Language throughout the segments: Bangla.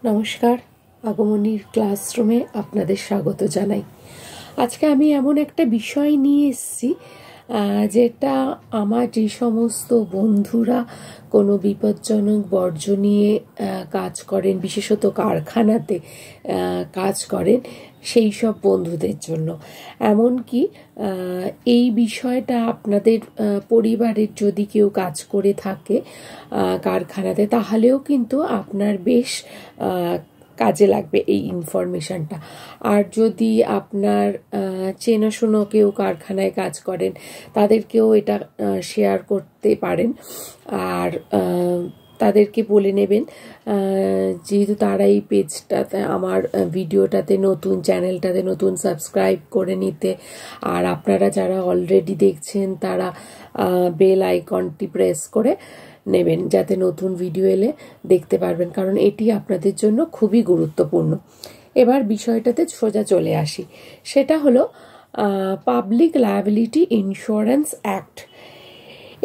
নমস্কার, আগমনীর ক্লাসরুমে আপনাদের স্বাগত জানাই। আজকে আমি এমন একটা বিষয় নিয়ে এসেছি যেটা আমার যে সমস্ত বন্ধুরা কোনো বিপজ্জনক বর্জ্য নিয়ে কাজ করেন, বিশেষত কারখানাতে কাজ করেন, সেই সব বন্ধুদের জন্য। এমনকি এই বিষয়টা আপনাদের পরিবারের যদি কেউ কাজ করে থাকে কারখানাতে, তাহলেও কিন্তু আপনার বেশ কাজে লাগবে এই ইনফরমেশনটা। আর যদি আপনার চেনাশোনা কেউ কারখানায় কাজ করেন, তাদেরকেও এটা শেয়ার করতে পারেন। আর তাদেরকে বলে নেবেন, যেহেতু তারা এই পেজটাতে, আমার ভিডিওটাতে নতুন, চ্যানেলটাতে নতুন, সাবস্ক্রাইব করে নিতে। আর আপনারা যারা অলরেডি দেখছেন তারা বেল আইকনটি প্রেস করে নেবেন, যাতে নতুন ভিডিও এলে দেখতে পারবেন, কারণ এটি আপনাদের জন্য খুবই গুরুত্বপূর্ণ। এবার বিষয়টাতে সোজা চলে আসি। সেটা হলো পাবলিক লায়াবিলিটি ইন্স্যুরেন্স অ্যাক্ট।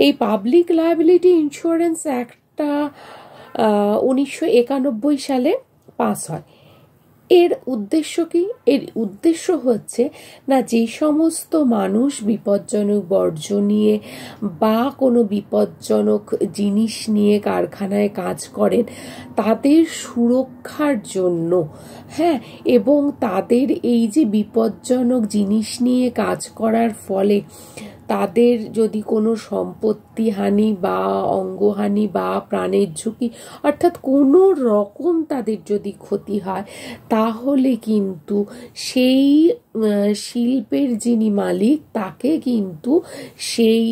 এই পাবলিক লায়াবিলিটি ইন্স্যুরেন্স অ্যাক্টটা 1991 সালে পাস হয়। এর উদ্দেশ্য কি? এর উদ্দেশ্য হচ্ছে না, যে সমস্ত মানুষ বিপজ্জনক বর্জ্য নিয়ে বা কোনো বিপজ্জনক জিনিস নিয়ে কারখানায় কাজ করেন, তাদের সুরক্ষার জন্য, হ্যাঁ, এবং তাদের এই যে বিপজ্জনক জিনিস নিয়ে কাজ করার ফলে তাদের যদি কোনো সম্পত্তি হানি বা অঙ্গহানি বা প্রাণের ঝুঁকি, অর্থাৎ কোনো রকম তাদের যদি ক্ষতি হয়, তাহলে কিন্তু সেই শিল্পের যিনি মালিক, তাকে কিন্তু সেই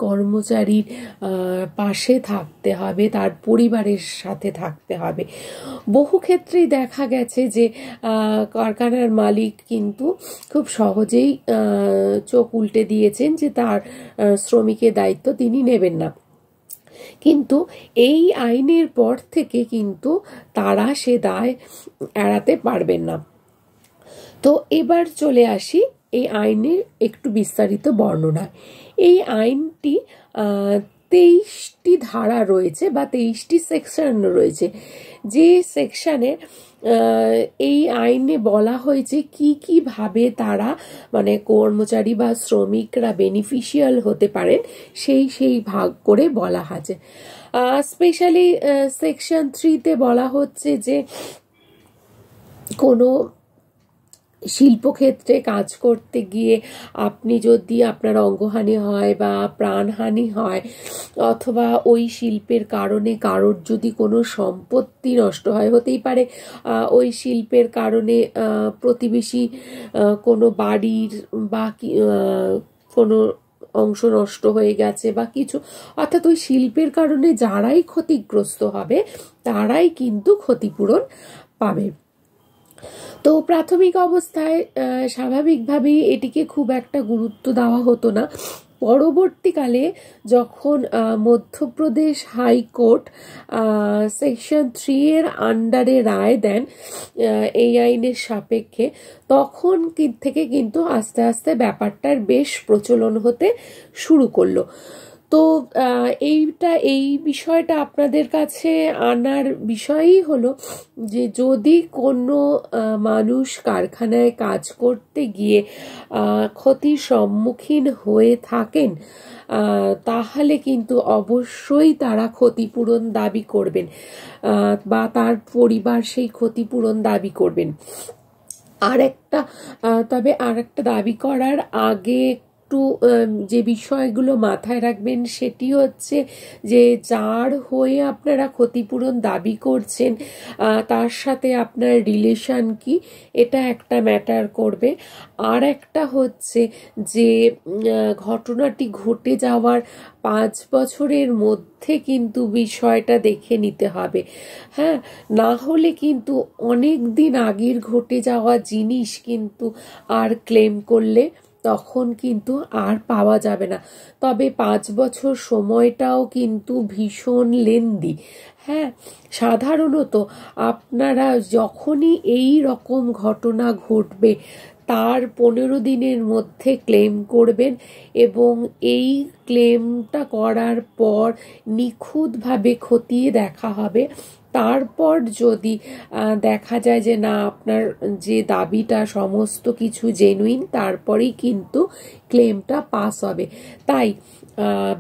কর্মচারীর পাশে থাকতে হবে, তার পরিবারের সাথে থাকতে হবে। বহু ক্ষেত্রেই দেখা গেছে যে কারখানার মালিক কিন্তু খুব সহজেই চোখ উল্টে দিয়েছেন যে তার শ্রমিকের দায়িত্ব তিনি নেবেন না, কিন্তু এই আইনের পর থেকে কিন্তু তারা সে দায় এড়াতে পারবেন না। তো এবার চলে আসি এই আইনের একটু বিস্তারিত বর্ণনায়। এই আইনটি 23টি ধারা রয়েছে বা 23টি সেকশন রয়েছে, যে সেকশনে এই আইনে বলা হয়েছে কি কিভাবে তারা, মানে কর্মচারী বা শ্রমিকরা বেনিফিশিয়াল হতে পারেন, সেই ভাগ করে বলা আছে। স্পেশালি সেকশন 3-তে বলা হচ্ছে যে কোনো শিল্পক্ষেত্রে কাজ করতে গিয়ে আপনি যদি, আপনার অঙ্গহানি হয় বা প্রাণহানি হয়, অথবা ওই শিল্পের কারণে কারোর যদি কোনো সম্পত্তি নষ্ট হয়, হতেই পারে ওই শিল্পের কারণে প্রতিবেশী কোনো বাড়ির বা কোনো অংশ নষ্ট হয়ে গেছে বা কিছু, অর্থাৎ ওই শিল্পের কারণে যারাই ক্ষতিগ্রস্ত হবে তারাই কিন্তু ক্ষতিপূরণ পাবে। তো প্রাথমিক অবস্থায় স্বাভাবিকভাবেই এটিকে খুব একটা গুরুত্ব দেওয়া হতো না। পরবর্তীকালে যখন মধ্যপ্রদেশ হাইকোর্ট সেকশন 3-এর আন্ডারে রায় দেন এই আইনের সাপেক্ষে, তখন থেকে কিন্তু আস্তে আস্তে ব্যাপারটার বেশ প্রচলন হতে শুরু করলো। তো এই বিষয়টা আপনাদের কাছে আনার বিষয়ই হলো যে যদি কোনো মানুষ কারখানায় কাজ করতে গিয়ে ক্ষতির সম্মুখীন হয়ে থাকেন, তাহলে কিন্তু অবশ্যই তারা ক্ষতিপূরণ দাবি করবেন বা তার পরিবার সেই ক্ষতিপূরণ দাবি করবেন। তবে আরেকটা দাবি করার আগে একটু যে বিষয়গুলো মাথায় রাখবেন সেটি হচ্ছে যে যার হয়ে আপনারা ক্ষতিপূরণ দাবি করছেন তার সাথে আপনার রিলেশন কি, এটা একটা ম্যাটার করবে। আর একটা হচ্ছে যে ঘটনাটি ঘটে যাওয়ার 5 বছরের মধ্যে কিন্তু বিষয়টা দেখে নিতে হবে, হ্যাঁ, না হলে কিন্তু অনেক দিন আগের ঘটে যাওয়া জিনিস কিন্তু আর ক্লেম করলে তখন কিন্তু আর পাওয়া যাবে না। তবে 5 বছর সময়টাও কিন্তু ভীষণ লেন্দি, হ্যাঁ। সাধারণত আপনারা যখনই এই রকম ঘটনা ঘটবে তার 15 দিনের মধ্যে ক্লেম করবেন, এবং এই ক্লেমটা করার পর নিখুঁতভাবে খতিয়ে দেখা হবে তারপর যদি দেখা যায় যে না আপনার যে দাবিটা সমস্ত কিছু জেনুইন, তারপরেই কিন্তু ক্লেমটা পাস হবে। তাই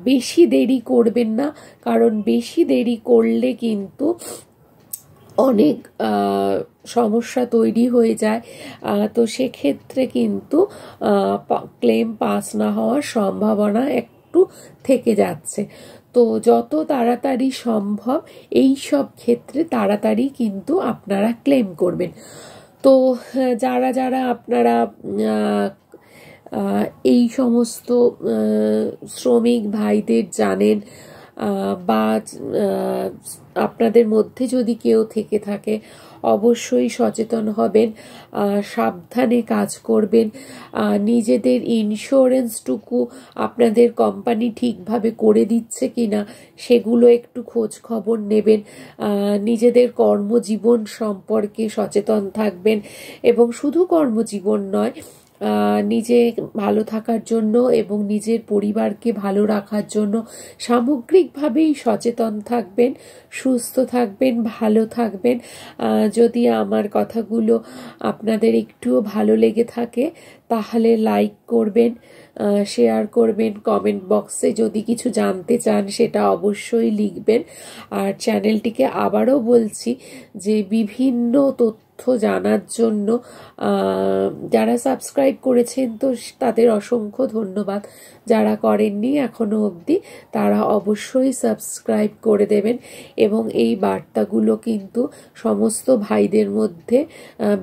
বেশি দেরি করবেন না, কারণ বেশি দেরি করলে কিন্তু অনেক সমস্যা তৈরি হয়ে যায়। তো সেক্ষেত্রে কিন্তু ক্লেম পাস না হওয়ার সম্ভাবনা একটু থেকে যাচ্ছে। তো যত তাড়াতাড়ি সম্ভব এই সব ক্ষেত্রে তাড়াতাড়ি কিন্তু আপনারা ক্লেম করবেন। তো যারা যারা আপনারা এই সমস্ত শ্রমিক ভাইদের জানেন বা আপনাদের মধ্যে যদি কেউ থেকে থাকে, অবশ্যই সচেতন হবেন, সাবধানে কাজ করবেন, নিজেদের ইন্স্যুরেন্সটুকু আপনাদের কোম্পানি ঠিকভাবে করে দিচ্ছে কিনা সেগুলো একটু খোঁজ খবর নেবেন, নিজেদের কর্মজীবন সম্পর্কে সচেতন থাকবেন, এবং শুধু কর্মজীবন নয়, নিজে ভালো থাকার জন্য এবং নিজের পরিবারকে ভালো রাখার জন্য সামগ্রিকভাবেই সচেতন থাকবেন, সুস্থ থাকবেন, ভালো থাকবেন। যদি আমার কথাগুলো আপনাদের একটুও ভালো লেগে থাকে তাহলে লাইক করবেন, শেয়ার করবেন, কমেন্ট বক্সে যদি কিছু জানতে চান সেটা অবশ্যই লিখবেন। আর চ্যানেলটিকে আবারও বলছি যে বিভিন্ন তথ্য জানার জন্য যারা সাবস্ক্রাইব করেছেন তো তাদের অসংখ্য ধন্যবাদ, যারা করেননি এখনো অবধি তারা অবশ্যই সাবস্ক্রাইব করে দেবেন, এবং এই বার্তাগুলো কিন্তু সমস্ত ভাইদের মধ্যে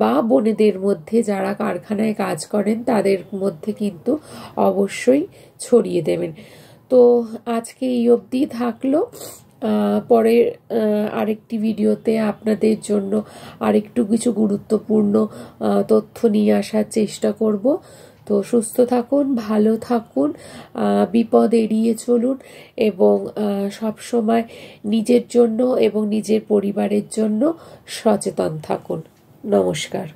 বা বোনেদের মধ্যে যারা কারখানায় কাজ করেন তাদের মধ্যে কিন্তু অবশ্যই ছড়িয়ে দেবেন। তো আজকে এই অবধি থাকলো, পরের আরেকটি ভিডিওতে আপনাদের জন্য আরেকটু কিছু গুরুত্বপূর্ণ তথ্য নিয়ে আসার চেষ্টা করব। তো সুস্থ থাকুন, ভালো থাকুন, বিপদ এড়িয়ে চলুন, এবং সব সময় নিজের জন্য এবং নিজের পরিবারের জন্য সচেতন থাকুন। নমস্কার।